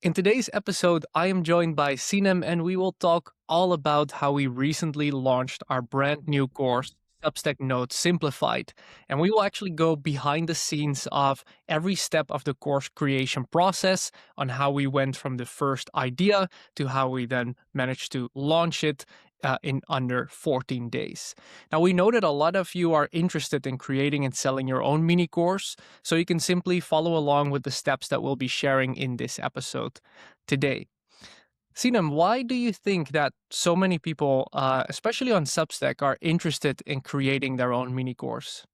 In today's episode, I am joined by Sinem, and we will talk all about how we recently launched our brand new course, Substack Notes Simplified. And we will actually go behind the scenes of every step of the course creation process on how we went from the first idea to how we then managed to launch it in under 14 days. Now, we know that a lot of you are interested in creating and selling your own mini course, so you can simply follow along with the steps that we'll be sharing in this episode today. Sinem, why do you think that so many people, especially on Substack, are interested in creating their own mini course?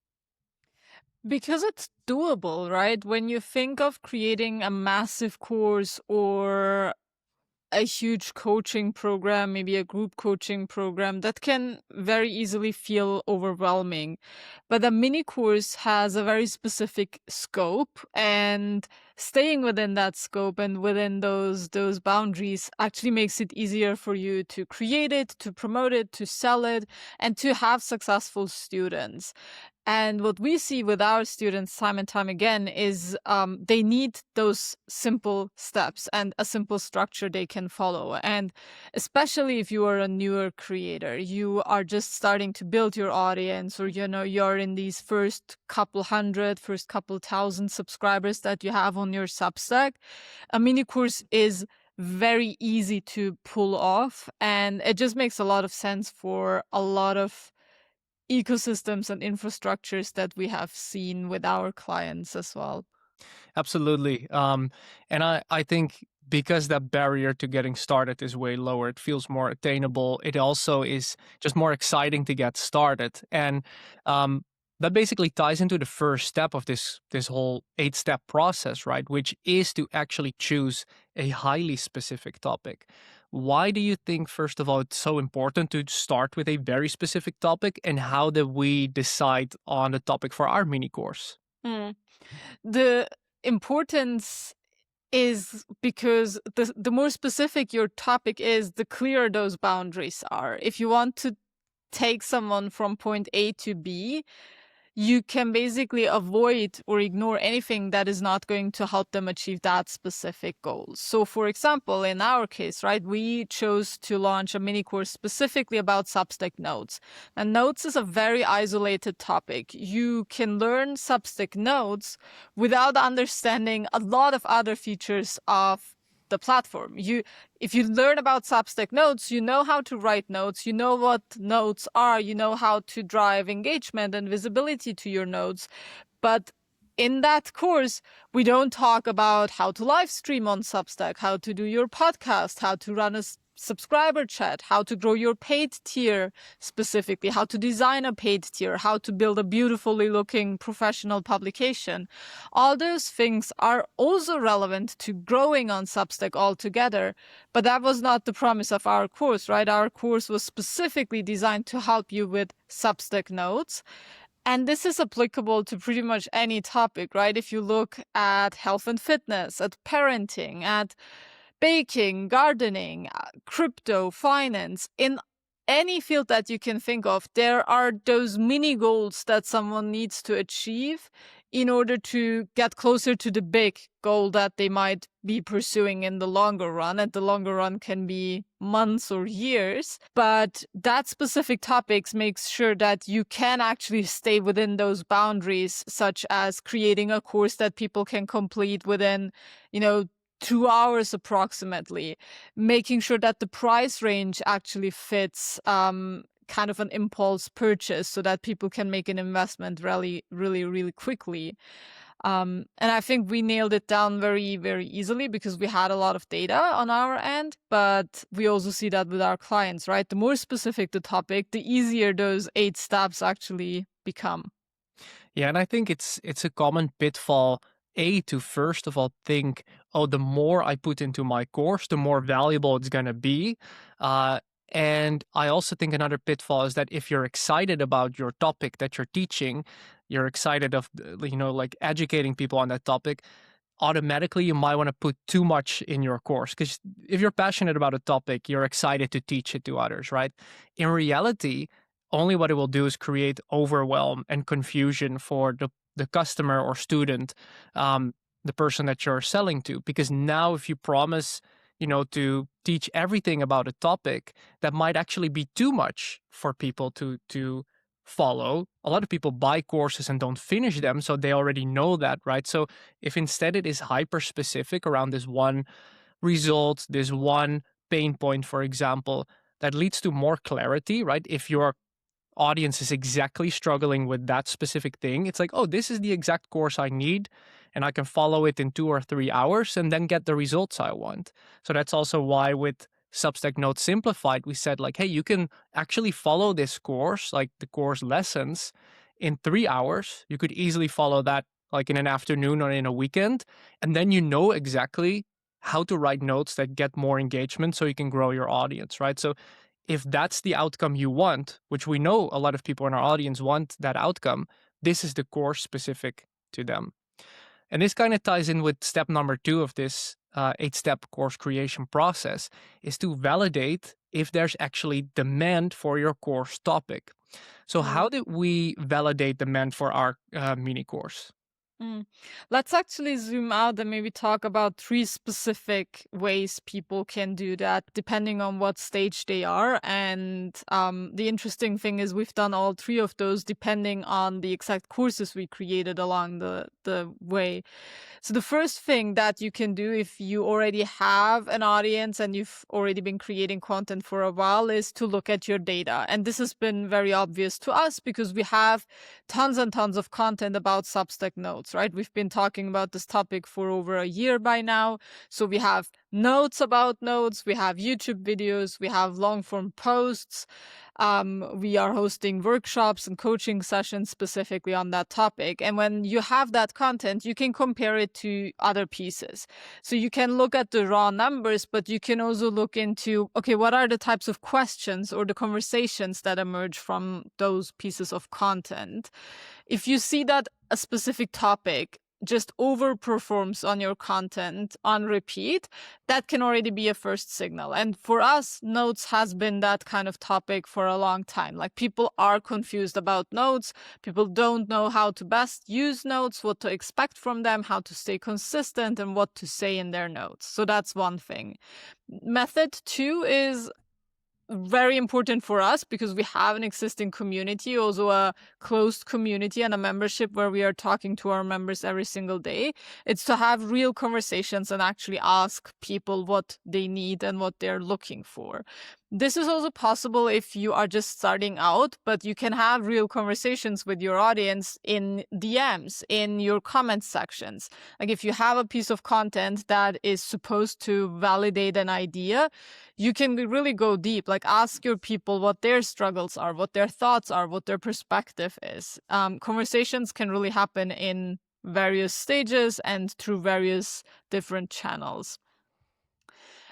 Because it's doable, right? When you think of creating a massive course or a huge coaching program, maybe a group coaching program, that can very easily feel overwhelming. But a mini course has a very specific scope, and staying within that scope and within those boundaries actually makes it easier for you to create it, to promote it, to sell it, and to have successful students. And what we see with our students time and time again is they need those simple steps and a simple structure they can follow. And especially if you are a newer creator, you are just starting to build your audience, or you're in these first couple hundred, first couple thousand subscribers that you have on your Substack, a mini course is very easy to pull off, and it just makes a lot of sense for a lot of ecosystems and infrastructures that we have seen with our clients as well. Absolutely. And I think because that barrier to getting started is way lower, it feels more attainable. It also is just more exciting to get started. And that basically ties into the first step of this whole 8-step process, right? Which is to actually choose a highly specific topic. Why do you think, first of all, it's so important to start with a very specific topic? And how did we decide on the topic for our mini course? Mm. The importance is because the more specific your topic is, the clearer those boundaries are. If you want to take someone from point A to B, you can basically avoid or ignore anything that is not going to help them achieve that specific goal. So for example, in our case, right, we chose to launch a mini course specifically about Substack Notes. And Notes is a very isolated topic. You can learn Substack Notes without understanding a lot of other features of the platform. If you learn about Substack Notes, you know how to write notes, you know what notes are, you know how to drive engagement and visibility to your notes. But in that course, we don't talk about how to live stream on Substack, how to do your podcast, how to run a subscriber chat, how to grow your paid tier specifically, how to design a paid tier, how to build a beautifully looking professional publication. All those things are also relevant to growing on Substack altogether, but that was not the promise of our course, right? Our course was specifically designed to help you with Substack Notes. And this is applicable to pretty much any topic, right? If you look at health and fitness, at parenting, at baking, gardening, crypto, finance, in any field that you can think of, there are those mini goals that someone needs to achieve in order to get closer to the big goal that they might be pursuing in the longer run. And the longer run can be months or years, but that specific topics makes sure that you can actually stay within those boundaries, such as creating a course that people can complete within, 2 hours approximately, making sure that the price range actually fits kind of an impulse purchase so that people can make an investment really, really, really quickly. And I think we nailed it down very, very easily because we had a lot of data on our end, but we also see that with our clients, right? The more specific the topic, the easier those 8 steps actually become. Yeah, and I think it's a common pitfall to first of all think, oh, the more I put into my course, the more valuable it's going to be. And I also think another pitfall is that if you're excited about your topic that you're teaching, you're excited of, like educating people on that topic, automatically you might want to put too much in your course. Because if you're passionate about a topic, you're excited to teach it to others, right? In reality, only what it will do is create overwhelm and confusion for the customer or student, the person that you're selling to. Because now if you promise, to teach everything about a topic, that might actually be too much for people to follow. A lot of people buy courses and don't finish them, so they already know that, right? So if instead it is hyper specific around this one result, this one pain point, for example, that leads to more clarity, right? If your audience is exactly struggling with that specific thing, it's like, oh, this is the exact course I need, and I can follow it in 2 or 3 hours and then get the results I want. So that's also why with Substack Notes Simplified, we said like, hey, you can actually follow this course, like the course lessons, in 3 hours. You could easily follow that like in an afternoon or in a weekend, and then you know exactly how to write notes that get more engagement so you can grow your audience, right? So if that's the outcome you want, which we know a lot of people in our audience want that outcome, this is the course specific to them. And this kind of ties in with step number 2 of this 8-step course creation process, is to validate if there's actually demand for your course topic. So how did we validate demand for our mini course? Let's actually zoom out and maybe talk about 3 specific ways people can do that depending on what stage they are. And the interesting thing is we've done all 3 of those depending on the exact courses we created along the way. So the first thing that you can do if you already have an audience and you've already been creating content for a while is to look at your data. And this has been very obvious to us because we have tons and tons of content about Substack Notes, right? We've been talking about this topic for over a year by now. So we have notes about notes, we have YouTube videos, we have long form posts. We are hosting workshops and coaching sessions specifically on that topic. And when you have that content, you can compare it to other pieces. So you can look at the raw numbers, but you can also look into, okay, what are the types of questions or the conversations that emerge from those pieces of content? If you see that a specific topic just overperforms on your content on repeat, that can already be a first signal. And for us, notes has been that kind of topic for a long time. Like people are confused about notes. People don't know how to best use notes, what to expect from them, how to stay consistent, and what to say in their notes. So that's one thing. Method 2 is very important for us because we have an existing community, also a closed community and a membership where we are talking to our members every single day. It's to have real conversations and actually ask people what they need and what they're looking for. This is also possible if you are just starting out, but you can have real conversations with your audience in DMs, in your comment sections. Like if you have a piece of content that is supposed to validate an idea, you can really go deep, like ask your people what their struggles are, what their thoughts are, what their perspective is. Conversations can really happen in various stages and through various different channels.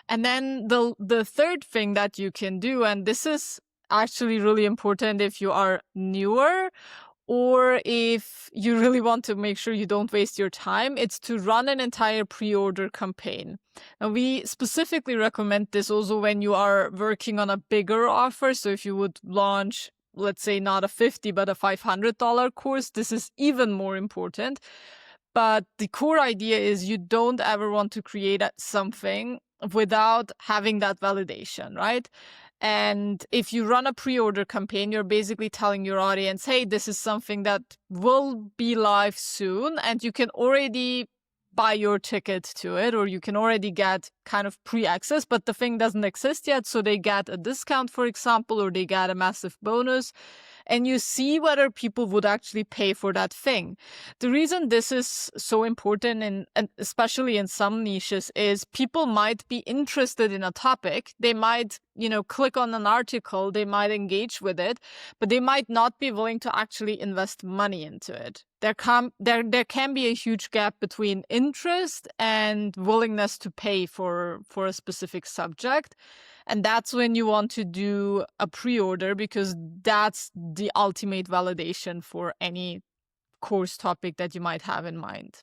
And then the third thing that you can do, and this is actually really important if you are newer or if you really want to make sure you don't waste your time, it's to run an entire pre-order campaign. And we specifically recommend this also when you are working on a bigger offer. So if you would launch, let's say not a $50 but a $500 course, this is even more important. But the core idea is you don't ever want to create something without having that validation, right? And if you run a pre-order campaign, you're basically telling your audience, hey, this is something that will be live soon, and you can already buy your ticket to it, or you can already get kind of pre-access, but the thing doesn't exist yet. So they get a discount, for example, or they get a massive bonus. And you see whether people would actually pay for that thing. The reason this is so important, and especially in some niches, is people might be interested in a topic. They might, click on an article, they might engage with it, but they might not be willing to actually invest money into it. There can be a huge gap between interest and willingness to pay for a specific subject. And that's when you want to do a pre-order, because that's the ultimate validation for any course topic that you might have in mind.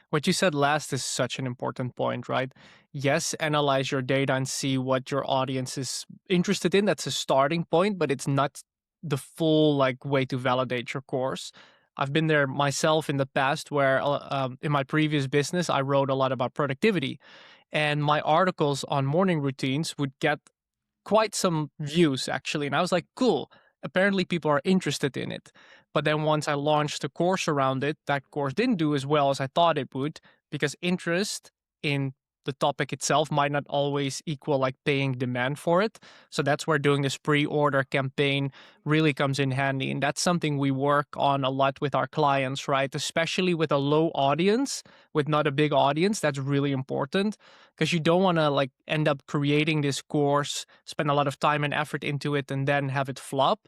What you said last is such an important point, right? Yes, analyze your data and see what your audience is interested in. That's a starting point, but it's not the full way to validate your course. I've been there myself in the past where in my previous business, I wrote a lot about productivity. And my articles on morning routines would get quite some views actually. And I was like, cool. Apparently people are interested in it. But then once I launched a course around it, that course didn't do as well as I thought it would because interest in the topic itself might not always equal like paying demand for it. So that's where doing this pre-order campaign really comes in handy. And that's something we work on a lot with our clients, right? Especially with a low audience, with not a big audience. That's really important because you don't want to like end up creating this course, spend a lot of time and effort into it, and then have it flop.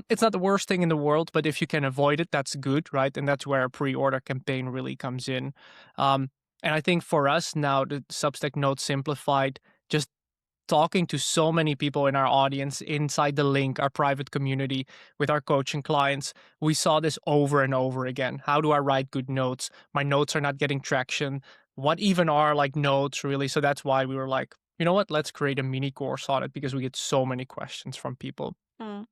It's not the worst thing in the world, but if you can avoid it, that's good, right? And that's where a pre-order campaign really comes in. And I think for us now, the Substack Notes Simplified, just talking to so many people in our audience inside the link, our private community with our coaching clients, we saw this over and over again. How do I write good notes? My notes are not getting traction. What even are like notes really? So that's why we were like, you know what, let's create a mini course on it because we get so many questions from people. Mm.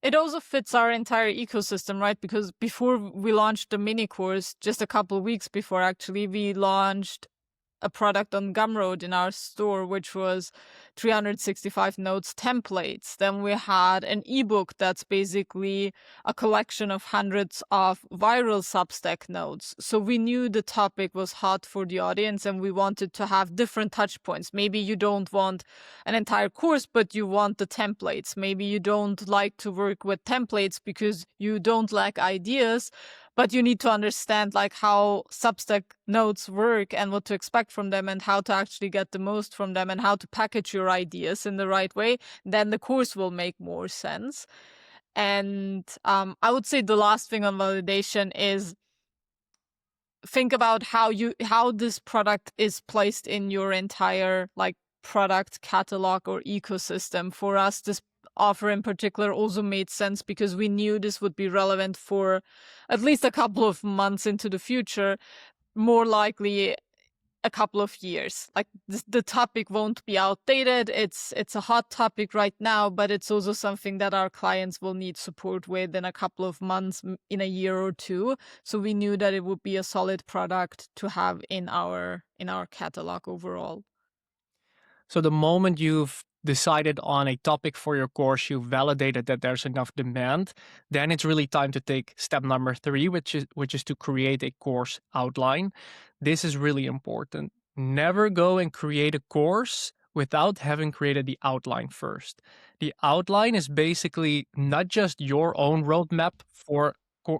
It also fits our entire ecosystem, right? Because before we launched the mini course, just a couple of weeks before actually, we launched a product on Gumroad in our store, which was 365 notes templates. Then we had an ebook that's basically a collection of hundreds of viral Substack notes. So we knew the topic was hot for the audience and we wanted to have different touch points. Maybe you don't want an entire course, but you want the templates. Maybe you don't like to work with templates because you don't like ideas, but you need to understand like how Substack notes work and what to expect from them and how to actually get the most from them and how to package your ideas in the right way. Then the course will make more sense. And I would say the last thing on validation is think about how this product is placed in your entire like product catalog or ecosystem. For us, this offer in particular also made sense because we knew this would be relevant for at least a couple of months into the future, more likely a couple of years. Like the topic won't be outdated. It's a hot topic right now, but it's also something that our clients will need support with in a couple of months, in a year or two. So we knew that it would be a solid product to have in our catalog overall. So the moment you've decided on a topic for your course, you've validated that there's enough demand, then it's really time to take step number 3, which is to create a course outline. This is really important. Never go and create a course without having created the outline first. The outline is basically not just your own roadmap for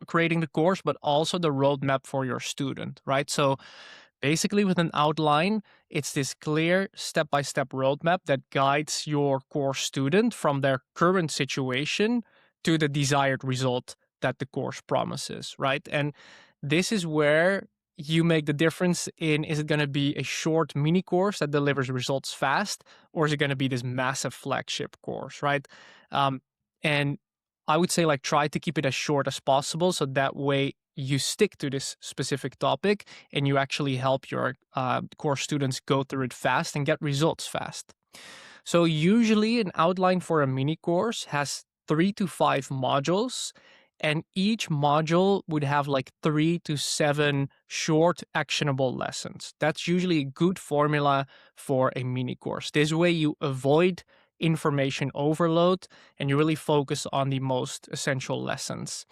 creating the course, but also the roadmap for your student, right? So basically, with an outline, it's this clear step-by-step roadmap that guides your course student from their current situation to the desired result that the course promises, right? And this is where you make the difference in, is it going to be a short mini course that delivers results fast, or is it going to be this massive flagship course, right? And I would say like try to keep it as short as possible so that way you stick to this specific topic and you actually help your course students go through it fast and get results fast. So usually an outline for a mini course has 3 to 5 modules, and each module would have like 3 to 7 short actionable lessons. That's usually a good formula for a mini course. This way you avoid information overload and you really focus on the most essential lessons.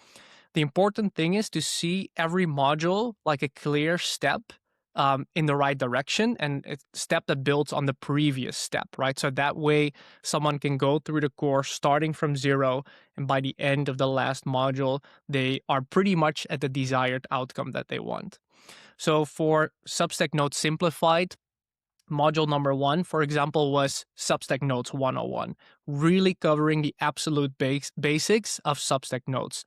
The important thing is to see every module like a clear step in the right direction and a step that builds on the previous step, right? So that way someone can go through the course starting from 0, and by the end of the last module, they are pretty much at the desired outcome that they want. So for Substack Notes Simplified, module number 1, for example, was Substack Notes 101, really covering the absolute basics of Substack Notes.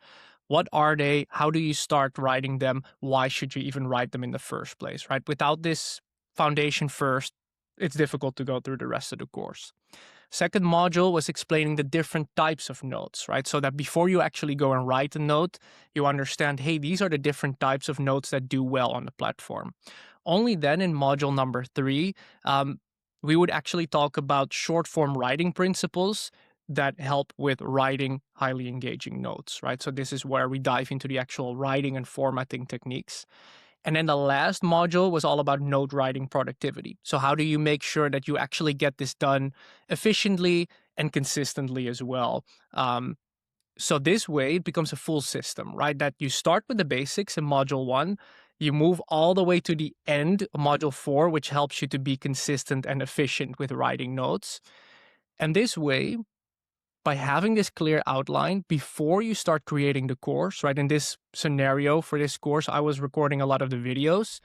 What are they? How do you start writing them? Why should you even write them in the first place, right? Without this foundation first, it's difficult to go through the rest of the course. Second module was explaining the different types of notes, right? So that before you actually go and write a note, you understand, hey, these are the different types of notes that do well on the platform. Only then in module number 3, we would actually talk about short form writing principles that help with writing highly engaging notes, right? So this is where we dive into the actual writing and formatting techniques. And then the last module was all about note writing productivity. So how do you make sure that you actually get this done efficiently and consistently as well? So this way it becomes a full system, right? That you start with the basics in module 1, you move all the way to the end of module 4, which helps you to be consistent and efficient with writing notes. And this way, by having this clear outline before you start creating the course, right? In this scenario for this course, I was recording a lot of the videos.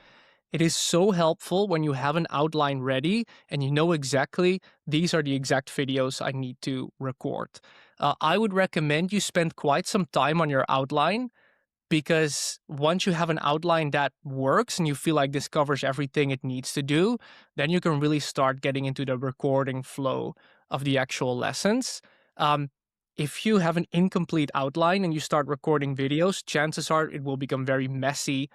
It is so helpful when you have an outline ready and you know exactly these are the exact videos I need to record. I would recommend you spend quite some time on your outline, because once you have an outline that works and you feel like this covers everything it needs to do, then you can really start getting into the recording flow of the actual lessons. Um, if you have an incomplete outline and you start recording videos, chances are it will become very messy,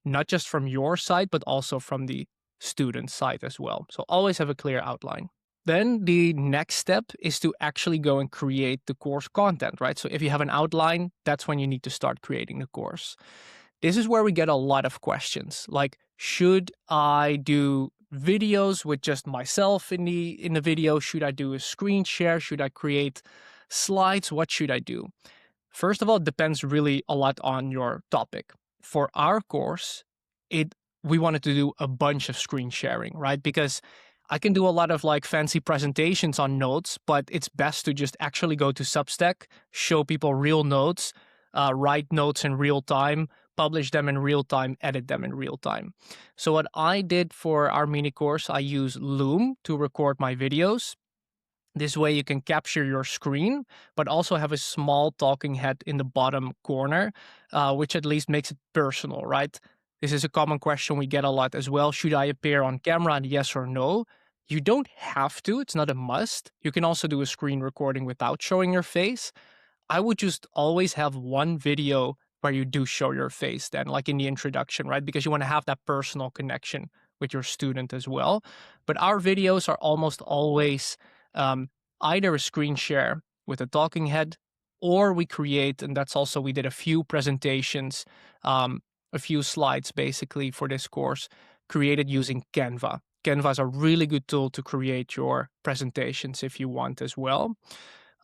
not just from your side, but also from the student side as well. So always have a clear outline. Then the next step is to actually go and create the course content, right? So if you have an outline, that's when you need to start creating the course. This is where we get a lot of questions like, should I do videos with just myself in the video? Should I do a screen share? Should I create slides? What should I do? First of all, it depends really a lot on your topic. For our course, it we wanted to do a bunch of screen sharing, right? Because I can do a lot of like fancy presentations on notes, but it's best to just actually go to Substack, show people real notes, write notes in real time, publish them in real time, edit them in real time. So what I did for our mini course, I use Loom to record my videos. This way you can capture your screen, but also have a small talking head in the bottom corner, which at least makes it personal, right? This is a common question we get a lot as well. Should I appear on camera? And yes or no? You don't have to. It's not a must. You can also do a screen recording without showing your face. I would just always have one video where you do show your face then, like in the introduction, right? Because you want to have that personal connection with your student as well. But our videos are almost always um, either a screen share with a talking head, or we create, and that's also, we did a few presentations, a few slides basically for this course, created using Canva. Canva is a really good tool to create your presentations if you want as well.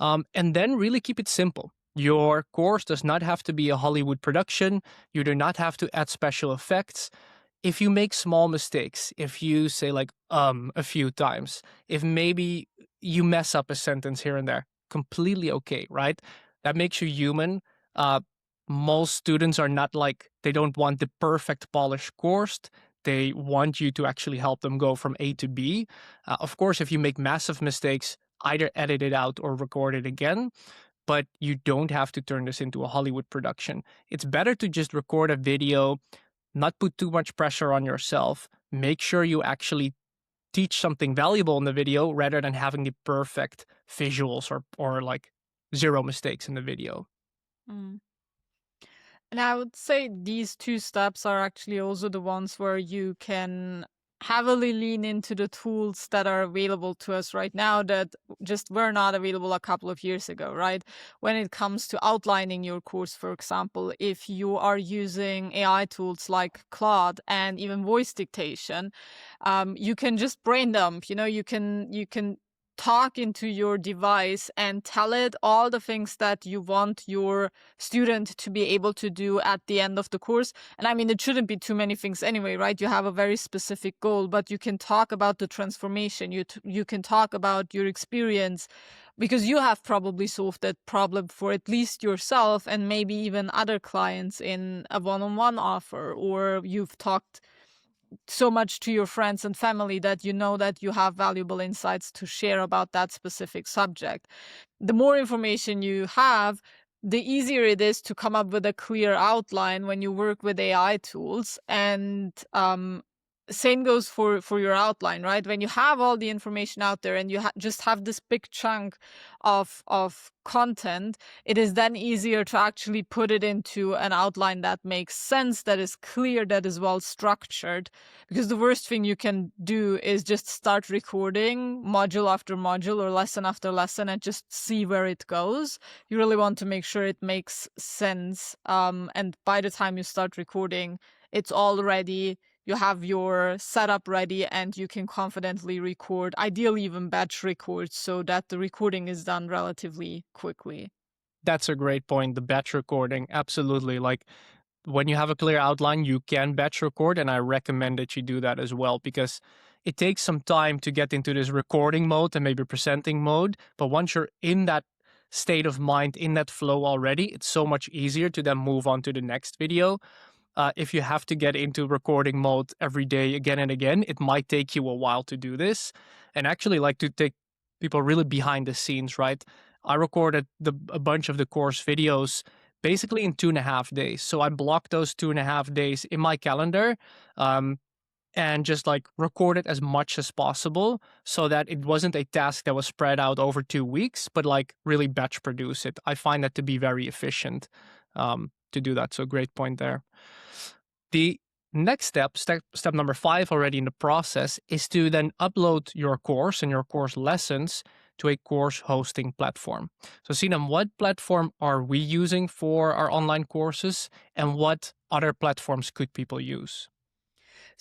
And then really keep it simple. Your course does not have to be a Hollywood production. You do not have to add special effects. If you make small mistakes, if you say like a few times, if maybe you mess up a sentence here and there, completely okay, right? That makes you human. Uh, Most students are not like, they don't want the perfect polished course. They want you to actually help them go from A to B. Of course, if you make massive mistakes, either edit it out or record it again, but you don't have to turn this into a Hollywood production. It's better to just record a video, not put too much pressure on yourself. Make sure you actually teach something valuable in the video rather than having the perfect visuals or like zero mistakes in the video. Mm. And I would say these two steps are actually also the ones where you can heavily lean into the tools that are available to us right now that just were not available a couple of years ago, right? When it comes to outlining your course, for example, if you are using AI tools like Claude and even voice dictation, you can just brain dump. You can talk into your device and tell it all the things that you want your student to be able to do at the end of the course. And I mean, it shouldn't be too many things anyway, right? You have a very specific goal, but you can talk about the transformation. You can talk about your experience, because you have probably solved that problem for at least yourself and maybe even other clients in a one-on-one offer, or you've talked so much to your friends and family that you know that you have valuable insights to share about that specific subject. The more information you have, the easier it is to come up with a clear outline when you work with AI tools. And same goes for your outline, right? When you have all the information out there and you just have this big chunk of content, it is then easier to actually put it into an outline that makes sense, that is clear, that is well structured. Because the worst thing you can do is just start recording module after module or lesson after lesson and just see where it goes. You really want to make sure it makes sense. And by the time you start recording, it's all ready, you have your setup ready, and you can confidently record, ideally even batch record, so that the recording is done relatively quickly. That's a great point. The batch recording, absolutely. Like when you have a clear outline, you can batch record, and I recommend that you do that as well, because it takes some time to get into this recording mode and maybe presenting mode. But once you're in that state of mind, in that flow already, it's so much easier to then move on to the next video. If you have to get into recording mode every day again and again, it might take you a while to do this. And actually, like, to take people really behind the scenes, right? I recorded a bunch of the course videos basically in 2.5 days. So I blocked those 2.5 days in my calendar, and just like recorded as much as possible so that it wasn't a task that was spread out over 2 weeks, but like really batch produce it. I find that to be very efficient, to do that. So great point there. The next step number 5 already in the process, is to then upload your course and your course lessons to a course hosting platform. So Sinem, what platform are we using for our online courses, and what other platforms could people use?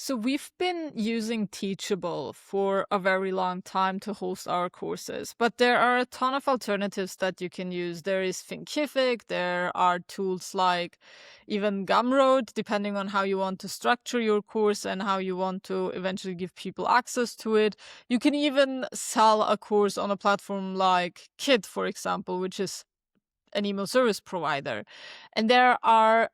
So we've been using Teachable for a very long time to host our courses, but there are a ton of alternatives that you can use. There is Thinkific, there are tools like even Gumroad, depending on how you want to structure your course and how you want to eventually give people access to it. You can even sell a course on a platform like Kit, for example, which is an email service provider. And there are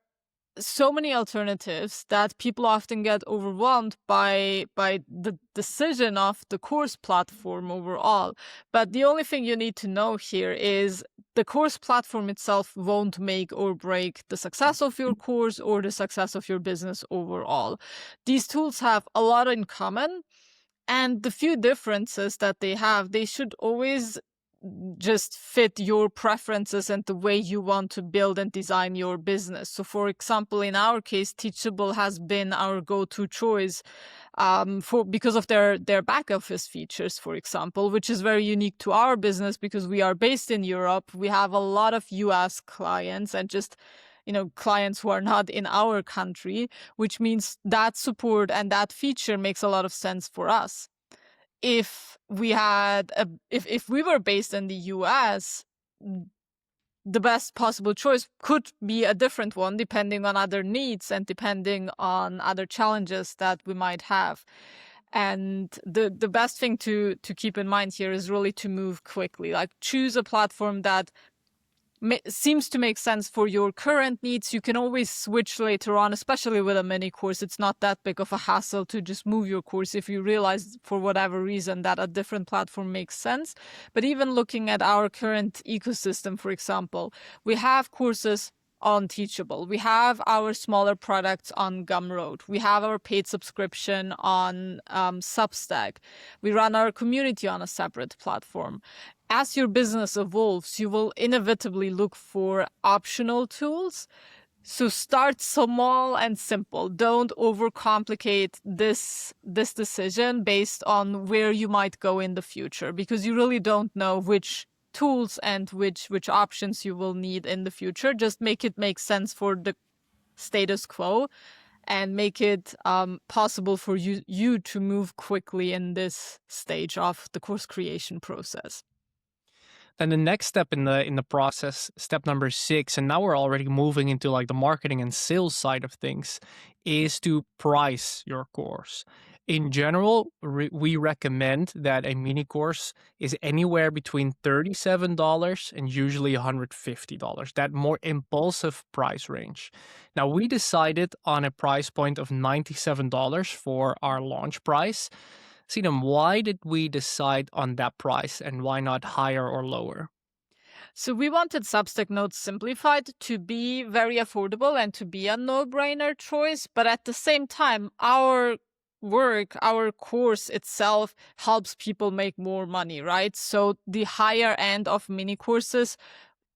so many alternatives that people often get overwhelmed by the decision of the course platform overall. But the only thing you need to know here is the course platform itself won't make or break the success of your course or the success of your business overall. These tools have a lot in common, and the few differences that they have, they should always just fit your preferences and the way you want to build and design your business. So for example, in our case, Teachable has been our go-to choice because of their back office features, for example, which is very unique to our business because we are based in Europe. We have a lot of US clients and just clients who are not in our country, which means that support and that feature makes a lot of sense for us. If we were based in the US, the best possible choice could be a different one depending on other needs and depending on other challenges that we might have. And the best thing to keep in mind here is really to move quickly. Like, choose a platform that seems to make sense for your current needs. You can always switch later on, especially with a mini course. It's not that big of a hassle to just move your course if you realize for whatever reason that a different platform makes sense. But even looking at our current ecosystem, for example, we have courses on Teachable. We have our smaller products on Gumroad. We have our paid subscription on Substack. We run our community on a separate platform. As your business evolves, you will inevitably look for optional tools. So start small and simple. Don't overcomplicate this decision based on where you might go in the future, because you really don't know which tools and which options you will need in the future. Just make it make sense for the status quo and make it possible for you to move quickly in this stage of the course creation process. Then the next step in the process, step number 6, and now we're already moving into like the marketing and sales side of things, is to price your course. In general, we recommend that a mini course is anywhere between $37 and usually $150, that more impulsive price range. Now, we decided on a price point of $97 for our launch price. Sinem, why did we decide on that price and why not higher or lower? So we wanted Substack Notes Simplified to be very affordable and to be a no-brainer choice, but at the same time, our work, our course itself helps people make more money, right? So the higher end of mini courses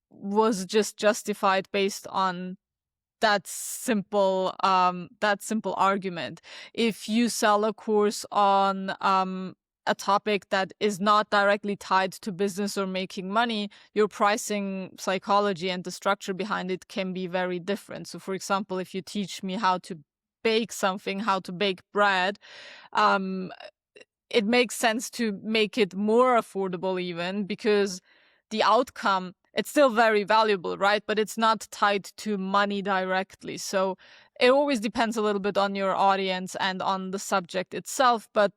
was just justified based on that simple argument. If you sell a course on a topic that is not directly tied to business or making money, your pricing psychology and the structure behind it can be very different. So for example, if you teach me how to bake something, how to bake bread, um, it makes sense to make it more affordable, even because the outcome, it's still very valuable, right? But it's not tied to money directly. So it always depends a little bit on your audience and on the subject itself. But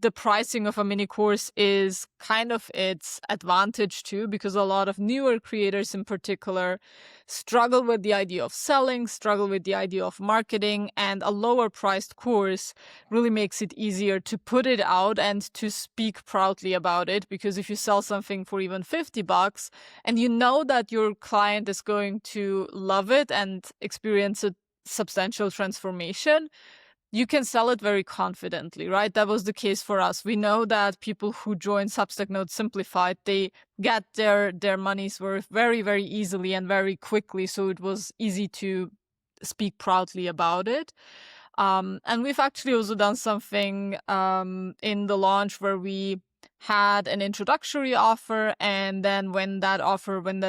the pricing of a mini course is kind of its advantage too, because a lot of newer creators in particular struggle with the idea of selling, struggle with the idea of marketing, and a lower priced course really makes it easier to put it out and to speak proudly about it. Because if you sell something for even $50 and you know that your client is going to love it and experience a substantial transformation, you can sell it very confidently, right? That was the case for us. We know that people who join Substack Notes Simplified, they get their money's worth very, very easily and very quickly. So it was easy to speak proudly about it. And we've actually also done something in the launch where we had an introductory offer, and then when that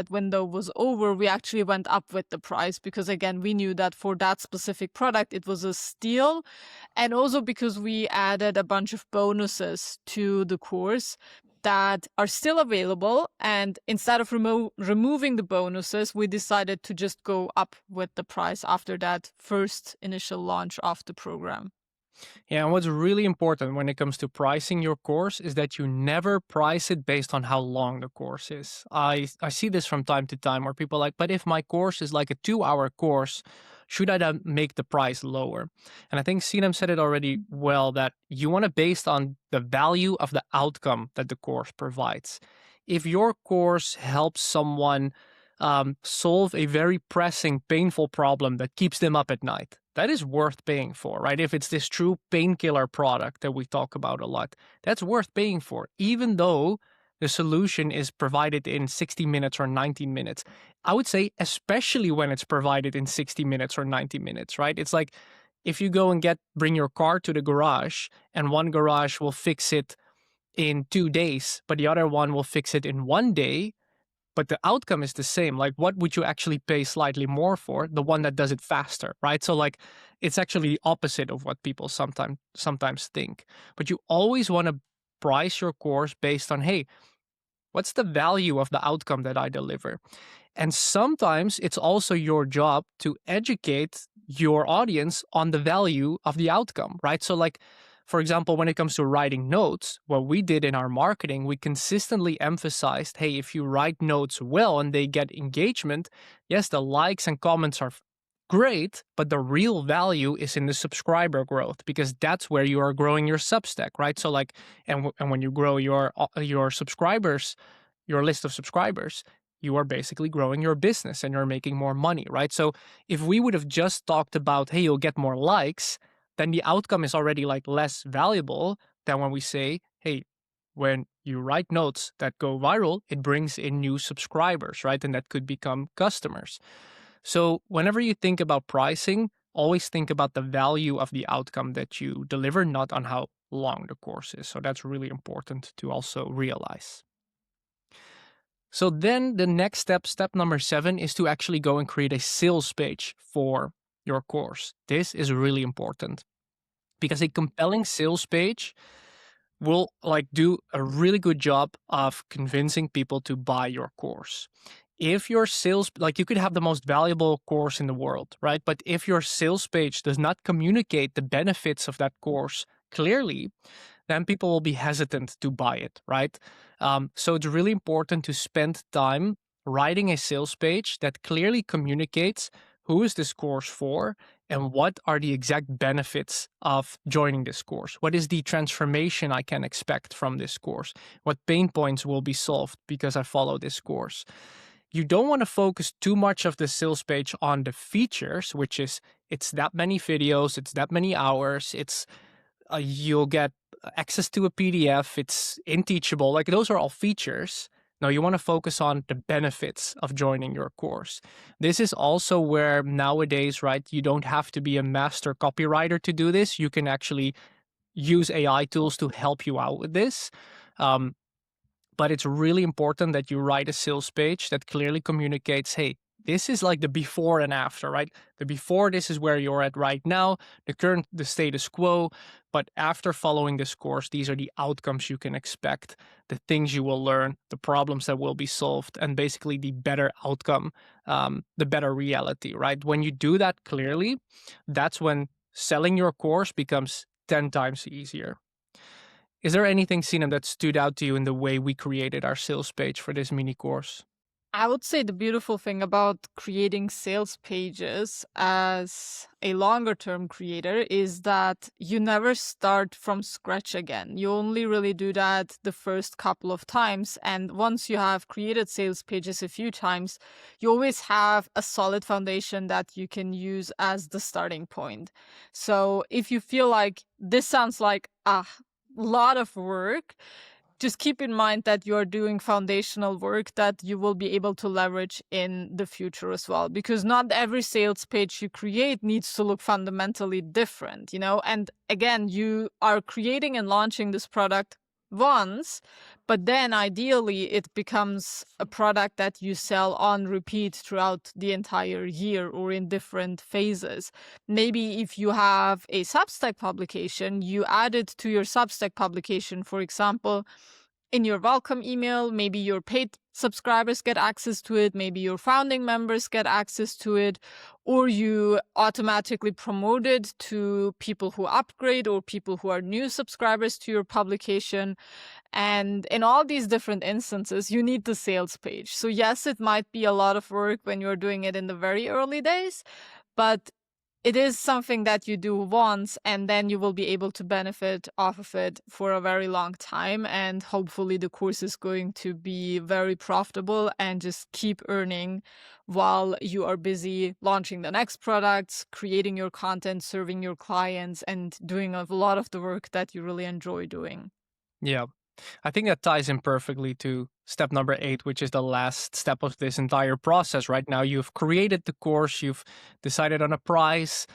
window was over, we actually went up with the price, because again, we knew that for that specific product it was a steal, and also because we added a bunch of bonuses to the course that are still available. And instead of removing the bonuses, we decided to just go up with the price after that first initial launch of the program. Yeah, and what's really important when it comes to pricing your course is that you never price it based on how long the course is. I see this from time to time where people are like, but if my course is like a 2-hour course, should I then make the price lower? And I think Sinem said it already well, that you want to base on the value of the outcome that the course provides. If your course helps someone solve a very pressing, painful problem that keeps them up at night, that is worth paying for, right? If it's this true painkiller product that we talk about a lot, that's worth paying for, even though the solution is provided in 60 minutes or 90 minutes. I would say, especially when it's provided in 60 minutes or 90 minutes, right? It's like if you go and bring your car to the garage, and one garage will fix it in 2 days, but the other one will fix it in 1 day, but the outcome is the same. Like, what would you actually pay slightly more for? The one that does it faster, right? So like, it's actually the opposite of what people sometimes think. But you always want to price your course based on, hey, what's the value of the outcome that I deliver? And sometimes it's also your job to educate your audience on the value of the outcome, right? So like, for example, when it comes to writing notes, what we did in our marketing, we consistently emphasized, hey, if you write notes well and they get engagement, yes, the likes and comments are great, but the real value is in the subscriber growth, because that's where you are growing your Substack, right? So like, and when you grow your subscribers, your list of subscribers, you are basically growing your business and you're making more money, right? So if we would have just talked about, hey, you'll get more likes, then the outcome is already like less valuable than when we say, hey, when you write notes that go viral, it brings in new subscribers, right? And that could become customers. So whenever you think about pricing, always think about the value of the outcome that you deliver, not on how long the course is. So that's really important to also realize. So then the next step number 7, is to actually go and create a sales page for your course. This is really important, because a compelling sales page will like do a really good job of convincing people to buy your course. If your sales, like, you could have the most valuable course in the world, right? But if your sales page does not communicate the benefits of that course clearly, then people will be hesitant to buy it, right? So it's really important to spend time writing a sales page that clearly communicates who is this course for and what are the exact benefits of joining this course. What is the transformation I can expect from this course? What pain points will be solved because I follow this course? You don't want to focus too much of the sales page on the features, which is it's that many videos, it's that many hours, it's You'll get access to a PDF. It's in Teachable. Like, those are all features. No, you want to focus on the benefits of joining your course. This is also where nowadays, right, you don't have to be a master copywriter to do this. You can actually use AI tools to help you out with this. But it's really important that you write a sales page that clearly communicates, hey, this is like the before and after, right? The before, this is where you're at right now, the status quo. But after following this course, these are the outcomes you can expect, the things you will learn, the problems that will be solved, and basically the better outcome, the better reality, right? When you do that clearly, that's when selling your course becomes 10 times easier. Is there anything, Sinem, that stood out to you in the way we created our sales page for this mini course? I would say the beautiful thing about creating sales pages as a longer term creator is that you never start from scratch again. You only really do that the first couple of times. And once you have created sales pages a few times, you always have a solid foundation that you can use as the starting point. So if you feel like this sounds like a lot of work, just keep in mind that you're doing foundational work that you will be able to leverage in the future as well, because not every sales page you create needs to look fundamentally different, and again, you are creating and launching this product once, but then ideally it becomes a product that you sell on repeat throughout the entire year or in different phases. Maybe if you have a Substack publication, you add it to your Substack publication, for example, in your welcome email. Maybe your paid subscribers get access to it, maybe your founding members get access to it, or you automatically promote it to people who upgrade or people who are new subscribers to your publication. And in all these different instances, you need the sales page. So yes, it might be a lot of work when you're doing it in the very early days, but it is something that you do once, and then you will be able to benefit off of it for a very long time. And hopefully the course is going to be very profitable and just keep earning while you are busy launching the next products, creating your content, serving your clients, and doing a lot of the work that you really enjoy doing. Yeah. I think that ties in perfectly to step number 8, which is the last step of this entire process. Right now, you've created the course, you've decided on a price,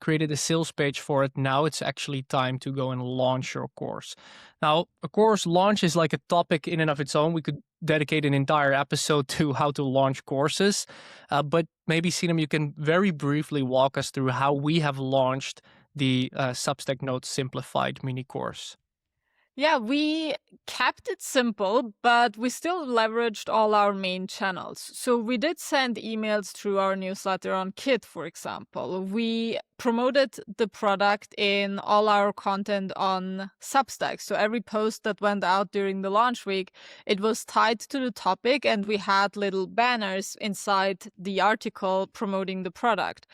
created a sales page for it. Now it's actually time to go and launch your course. Now, a course launch is like a topic in and of its own. We could dedicate an entire episode to how to launch courses. But maybe, Sinem, you can very briefly walk us through how we have launched the Substack Notes Simplified mini course. Yeah, we kept it simple, but we still leveraged all our main channels. So we did send emails through our newsletter on Kit, for example. We promoted the product in all our content on Substack. So every post that went out during the launch week, it was tied to the topic, and we had little banners inside the article promoting the product.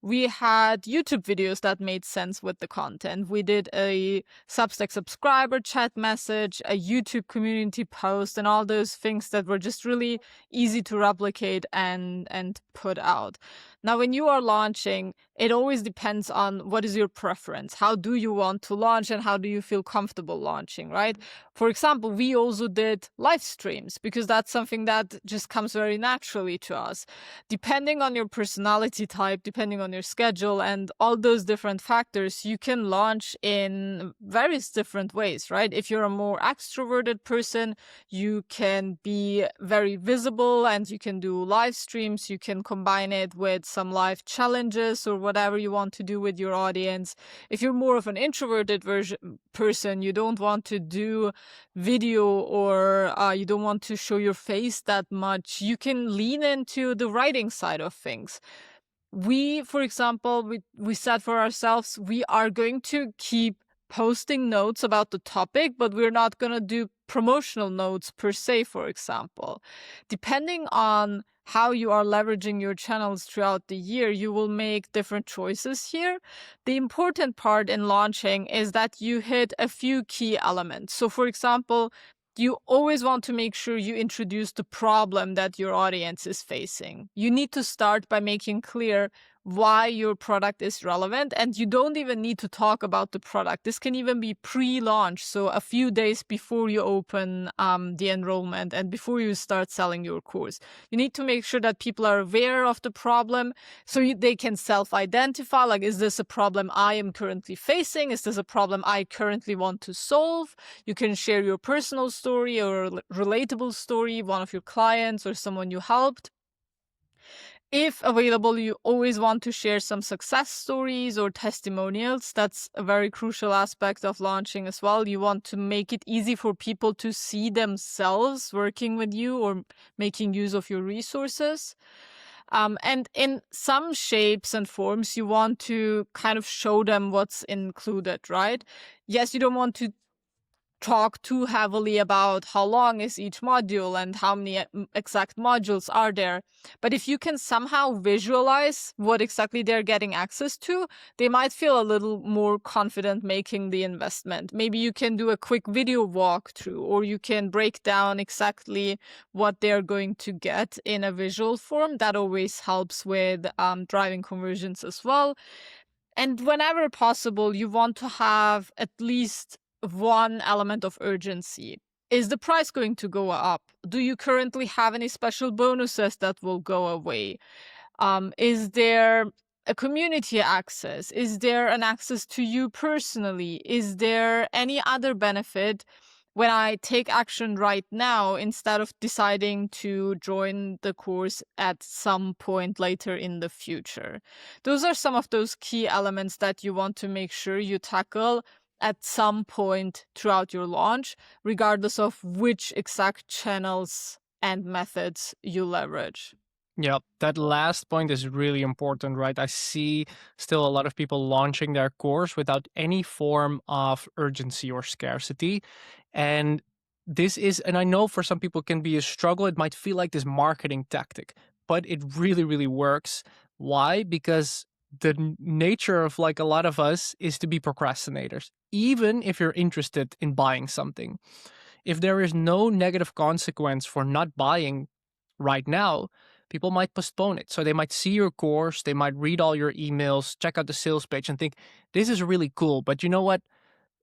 We had YouTube videos that made sense with the content. We did a Substack subscriber chat message, a YouTube community post, and all those things that were just really easy to replicate and put out. Now, when you are launching, it always depends on what is your preference. How do you want to launch, and how do you feel comfortable launching, right? For example, we also did live streams because that's something that just comes very naturally to us. Depending on your personality type, depending on your schedule, and all those different factors, you can launch in various different ways, right? If you're a more extroverted person, you can be very visible and you can do live streams. You can combine it with some live challenges or whatever you want to do with your audience. If you're more of an introverted person, you don't want to do video, or you don't want to show your face that much, you can lean into the writing side of things. We, for example, we said for ourselves, we are going to keep posting notes about the topic, but we're not going to do promotional notes per se, for example. Depending on how you are leveraging your channels throughout the year, you will make different choices here. The important part in launching is that you hit a few key elements. So, for example, you always want to make sure you introduce the problem that your audience is facing. You need to start by making clear why your product is relevant. And you don't even need to talk about the product. This can even be pre-launch, so a few days before you open the enrollment and before you start selling your course. You need to make sure that people are aware of the problem, so they can self-identify, like, is this a problem I am currently facing? Is this a problem I currently want to solve? You can share your personal story or a relatable story, one of your clients or someone you helped. If available, you always want to share some success stories or testimonials. That's a very crucial aspect of launching as well. You want to make it easy for people to see themselves working with you or making use of your resources. And in some shapes and forms, you want to kind of show them what's included, right? Yes, you don't want to talk too heavily about how long is each module and how many exact modules are there. But if you can somehow visualize what exactly they're getting access to, they might feel a little more confident making the investment. Maybe you can do a quick video walkthrough, or you can break down exactly what they're going to get in a visual form. That always helps with driving conversions as well. And whenever possible, you want to have at least one element of urgency. Is the price going to go up? Do you currently have any special bonuses that will go away? Is there a community access? Is there an access to you personally? Is there any other benefit when I take action right now instead of deciding to join the course at some point later in the future? Those are some of those key elements that you want to make sure you tackle at some point throughout your launch, regardless of which exact channels and methods you leverage. Yeah, that last point is really important, right? I see still a lot of people launching their course without any form of urgency or scarcity. And and I know for some people it can be a struggle. It might feel like this marketing tactic, but it really, really works. Why? Because the nature of like a lot of us is to be procrastinators, even if you're interested in buying something. If there is no negative consequence for not buying right now, people might postpone it. So they might see your course, they might read all your emails, check out the sales page and think, this is really cool, but you know what?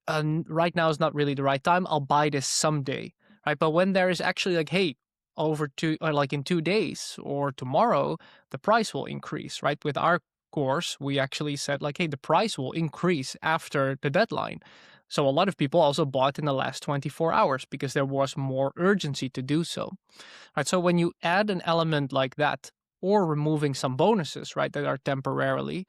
Right now is not really the right time. I'll buy this someday, right? But when there is actually like, hey, like in 2 days or tomorrow, the price will increase, right? With our course, we actually said like, hey, the price will increase after the deadline. So a lot of people also bought in the last 24 hours because there was more urgency to do so. Right, so when you add an element like that or removing some bonuses, right, that are temporarily,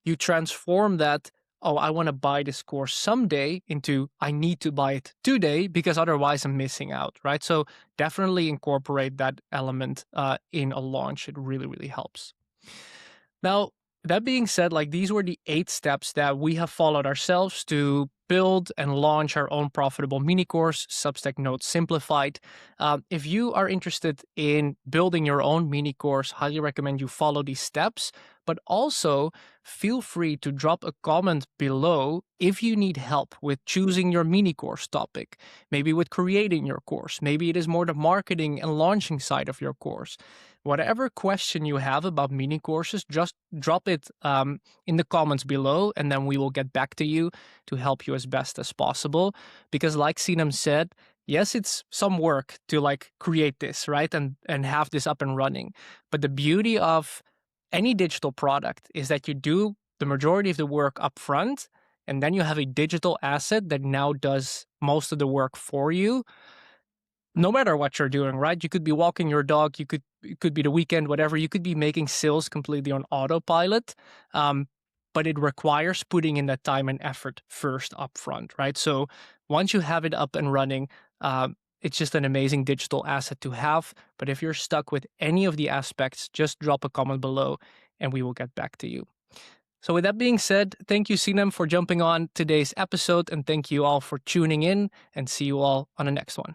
you transform that, oh, I want to buy this course someday into I need to buy it today because otherwise I'm missing out, right? So definitely incorporate that element in a launch. It really, really helps. Now, that being said, like these were the 8 steps that we have followed ourselves to build and launch our own profitable mini course, Substack Notes Simplified. If you are interested in building your own mini course, highly recommend you follow these steps. But also feel free to drop a comment below if you need help with choosing your mini course topic, maybe with creating your course. Maybe it is more the marketing and launching side of your course. Whatever question you have about mini courses, just drop it in the comments below, and then we will get back to you to help you as best as possible. Because like Sinem said, yes, it's some work to like create this, right? And have this up and running. But the beauty of any digital product is that you do the majority of the work up front, and then you have a digital asset that now does most of the work for you. No matter what you're doing, right? You could be walking your dog, it could be the weekend, whatever. You could be making sales completely on autopilot, but it requires putting in that time and effort first up front, right? So once you have it up and running, it's just an amazing digital asset to have. But if you're stuck with any of the aspects, just drop a comment below and we will get back to you. So with that being said, thank you, Sinem, for jumping on today's episode, and thank you all for tuning in, and see you all on the next one.